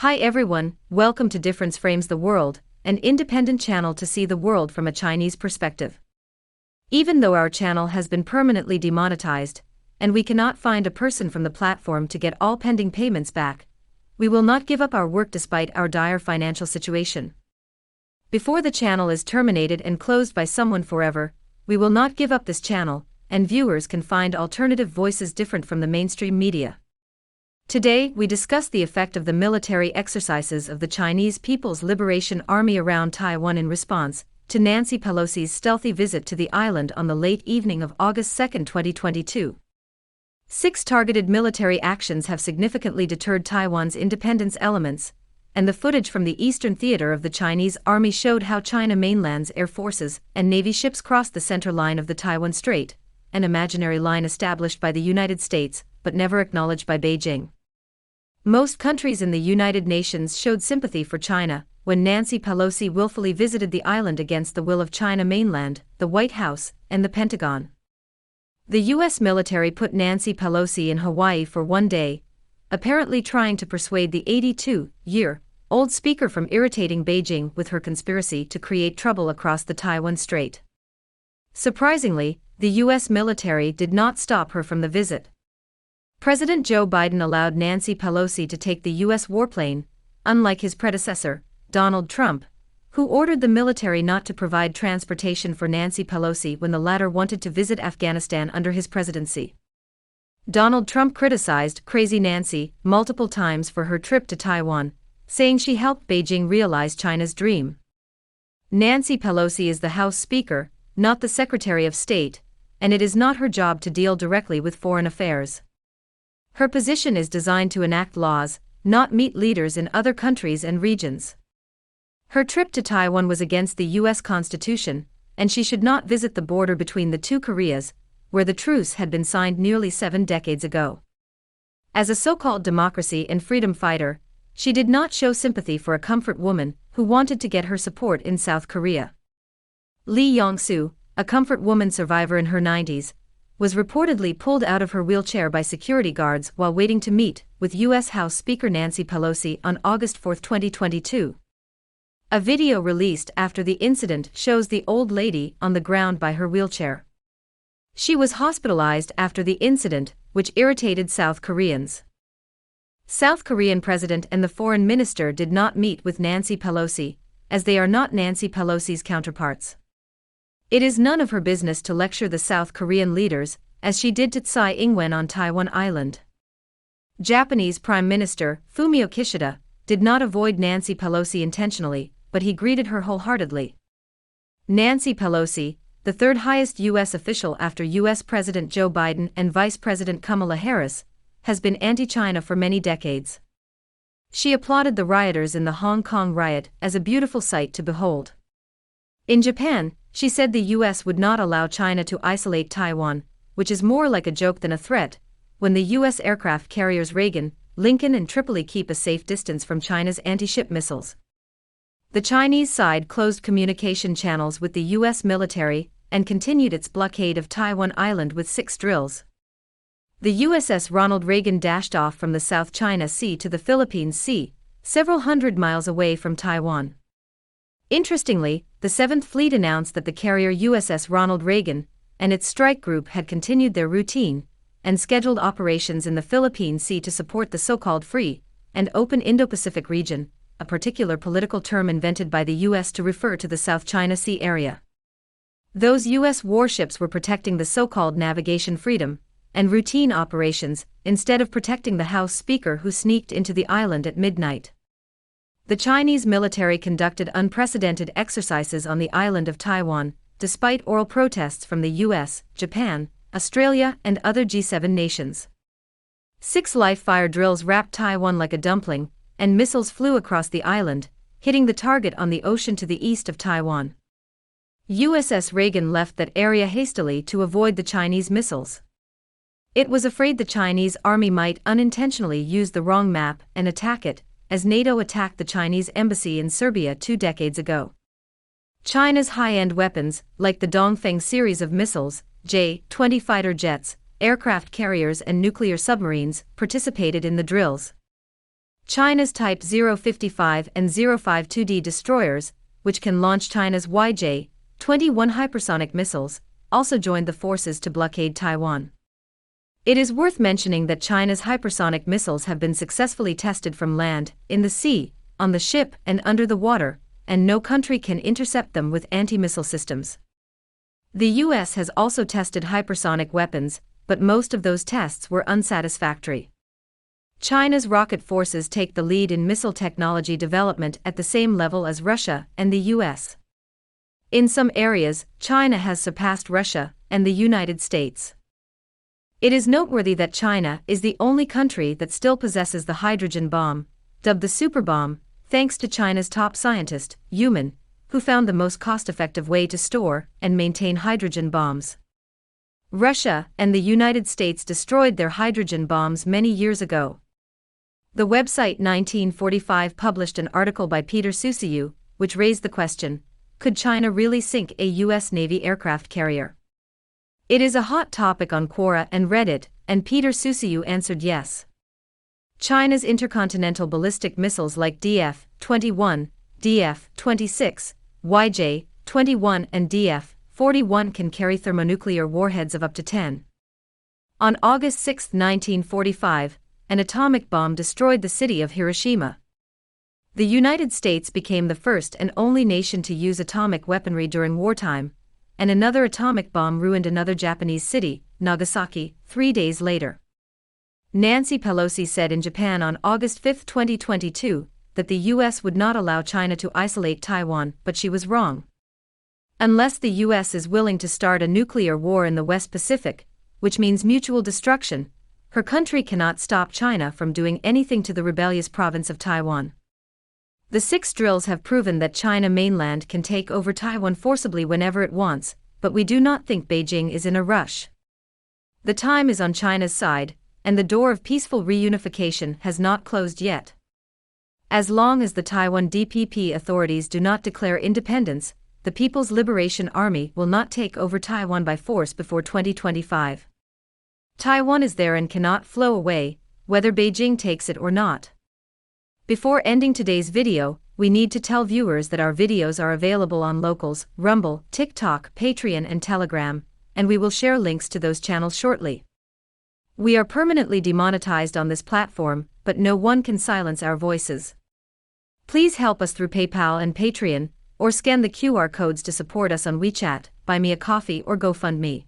Hi everyone, welcome to Difference Frames the World, an independent channel to see the world from a Chinese perspective. Even though our channel has been permanently demonetized, and we cannot find a person from the platform to get all pending payments back, we will not give up our work despite our dire financial situation. Before the channel is terminated and closed by someone forever, we will not give up this channel, and viewers can find alternative voices different from the mainstream media. Today, we discuss the effect of the military exercises of the Chinese People's Liberation Army around Taiwan in response to Nancy Pelosi's stealthy visit to the island on the late evening of August 2, 2022. 6 targeted military actions have significantly deterred Taiwan's independence elements, and the footage from the Eastern Theater of the Chinese Army showed how China mainland's air forces and Navy ships crossed the center line of the Taiwan Strait, an imaginary line established by the United States but never acknowledged by Beijing. Most countries in the United Nations showed sympathy for China when Nancy Pelosi willfully visited the island against the will of China mainland, the White House, and the Pentagon. The U.S. military put Nancy Pelosi in Hawaii for one day, apparently trying to persuade the 82-year-old speaker from irritating Beijing with her conspiracy to create trouble across the Taiwan Strait. Surprisingly, the U.S. military did not stop her from the visit. President Joe Biden allowed Nancy Pelosi to take the U.S. warplane, unlike his predecessor, Donald Trump, who ordered the military not to provide transportation for Nancy Pelosi when the latter wanted to visit Afghanistan under his presidency. Donald Trump criticized Crazy Nancy multiple times for her trip to Taiwan, saying she helped Beijing realize China's dream. Nancy Pelosi is the House Speaker, not the Secretary of State, and it is not her job to deal directly with foreign affairs. Her position is designed to enact laws, not meet leaders in other countries and regions. Her trip to Taiwan was against the U.S. Constitution, and she should not visit the border between the two Koreas, where the truce had been signed nearly 7 decades ago. As a so-called democracy and freedom fighter, she did not show sympathy for a comfort woman who wanted to get her support in South Korea. Lee Yong-soo, a comfort woman survivor in her 90s, was reportedly pulled out of her wheelchair by security guards while waiting to meet with U.S. House Speaker Nancy Pelosi on August 4, 2022. A video released after the incident shows the old lady on the ground by her wheelchair. She was hospitalized after the incident, which irritated South Koreans. South Korean President and the Foreign Minister did not meet with Nancy Pelosi, as they are not Nancy Pelosi's counterparts. It is none of her business to lecture the South Korean leaders, as she did to Tsai Ing-wen on Taiwan Island. Japanese Prime Minister Fumio Kishida did not avoid Nancy Pelosi intentionally, but he greeted her wholeheartedly. Nancy Pelosi, the third highest U.S. official after U.S. President Joe Biden and Vice President Kamala Harris, has been anti-China for many decades. She applauded the rioters in the Hong Kong riot as a beautiful sight to behold. In Japan, she said the U.S. would not allow China to isolate Taiwan, which is more like a joke than a threat, when the U.S. aircraft carriers Reagan, Lincoln and Tripoli keep a safe distance from China's anti-ship missiles. The Chinese side closed communication channels with the U.S. military and continued its blockade of Taiwan Island with 6 drills. The USS Ronald Reagan dashed off from the South China Sea to the Philippines Sea, several hundred miles away from Taiwan. Interestingly, the 7th Fleet announced that the carrier USS Ronald Reagan and its strike group had continued their routine and scheduled operations in the Philippine Sea to support the so-called Free and Open Indo-Pacific region, a particular political term invented by the U.S. to refer to the South China Sea area. Those U.S. warships were protecting the so-called navigation freedom and routine operations instead of protecting the House Speaker who sneaked into the island at midnight. The Chinese military conducted unprecedented exercises on the island of Taiwan, despite oral protests from the US, Japan, Australia, and other G7 nations. 6 live-fire drills wrapped Taiwan like a dumpling, and missiles flew across the island, hitting the target on the ocean to the east of Taiwan. USS Reagan left that area hastily to avoid the Chinese missiles. It was afraid the Chinese army might unintentionally use the wrong map and attack it, as NATO attacked the Chinese embassy in Serbia 2 decades ago. China's high-end weapons, like the Dongfeng series of missiles, J-20 fighter jets, aircraft carriers and nuclear submarines, participated in the drills. China's Type 055 and 052D destroyers, which can launch China's YJ-21 hypersonic missiles, also joined the forces to blockade Taiwan. It is worth mentioning that China's hypersonic missiles have been successfully tested from land, in the sea, on the ship, and under the water, and no country can intercept them with anti-missile systems. The US has also tested hypersonic weapons, but most of those tests were unsatisfactory. China's rocket forces take the lead in missile technology development at the same level as Russia and the US. In some areas, China has surpassed Russia and the United States. It is noteworthy that China is the only country that still possesses the hydrogen bomb, dubbed the super bomb, thanks to China's top scientist, Yuman, who found the most cost-effective way to store and maintain hydrogen bombs. Russia and the United States destroyed their hydrogen bombs many years ago. The website 1945 published an article by Peter Susiu, which raised the question, could China really sink a U.S. Navy aircraft carrier? It is a hot topic on Quora and Reddit, and Peter Susiu answered yes. China's intercontinental ballistic missiles like DF-21, DF-26, YJ-21 and DF-41 can carry thermonuclear warheads of up to 10. On August 6, 1945, an atomic bomb destroyed the city of Hiroshima. The United States became the first and only nation to use atomic weaponry during wartime, and another atomic bomb ruined another Japanese city, Nagasaki, 3 days later. Nancy Pelosi said in Japan on August 5, 2022, that the U.S. would not allow China to isolate Taiwan, but she was wrong. Unless the U.S. is willing to start a nuclear war in the West Pacific, which means mutual destruction, her country cannot stop China from doing anything to the rebellious province of Taiwan. The 6 drills have proven that China mainland can take over Taiwan forcibly whenever it wants, but we do not think Beijing is in a rush. The time is on China's side, and the door of peaceful reunification has not closed yet. As long as the Taiwan DPP authorities do not declare independence, the People's Liberation Army will not take over Taiwan by force before 2025. Taiwan is there and cannot flow away, whether Beijing takes it or not. Before ending today's video, we need to tell viewers that our videos are available on Locals, Rumble, TikTok, Patreon and Telegram, and we will share links to those channels shortly. We are permanently demonetized on this platform, but no one can silence our voices. Please help us through PayPal and Patreon, or scan the QR codes to support us on WeChat, Buy Me a Coffee or GoFundMe.